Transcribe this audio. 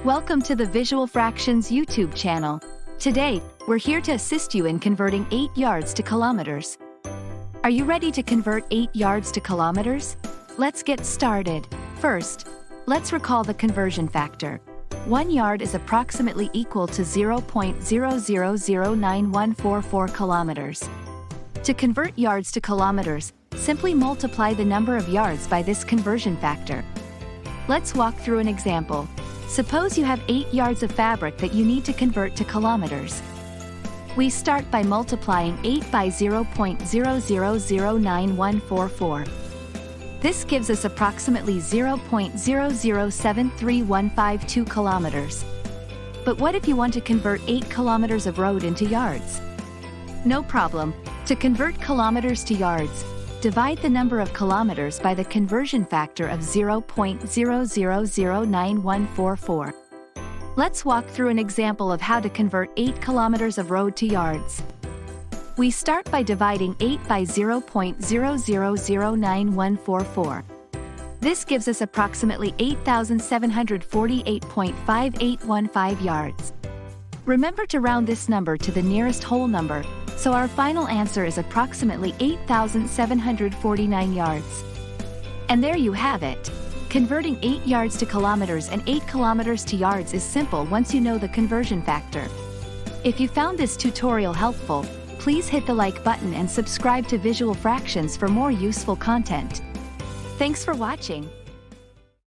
Welcome to the Visual Fractions YouTube channel. Today, we're here to assist you in converting 8 yards to kilometers. Are you ready to convert 8 yards to kilometers? Let's get started. First, let's recall the conversion factor. 1 yard is approximately equal to 0.00091144 kilometers. To convert yards to kilometers, simply multiply the number of yards by this conversion factor. Let's walk through an example. Suppose you have 8 yards of fabric that you need to convert to kilometers. We start by multiplying 8 by 0.00091144. This gives us approximately 0.0073152 kilometers. But what if you want to convert 8 kilometers of road into yards? No problem. To convert kilometers to yards, divide the number of kilometers by the conversion factor of 0.00091144. Let's walk through an example of how to convert 8 kilometers of road to yards. We start by dividing 8 by 0.00091144. This gives us approximately 8,748.5815 yards. Remember to round this number to the nearest whole number, so our final answer is approximately 8,749 yards. And there you have it. Converting 8 yards to kilometers and 8 kilometers to yards is simple once you know the conversion factor. If you found this tutorial helpful, please hit the like button and subscribe to Visual Fractions for more useful content. Thanks for watching.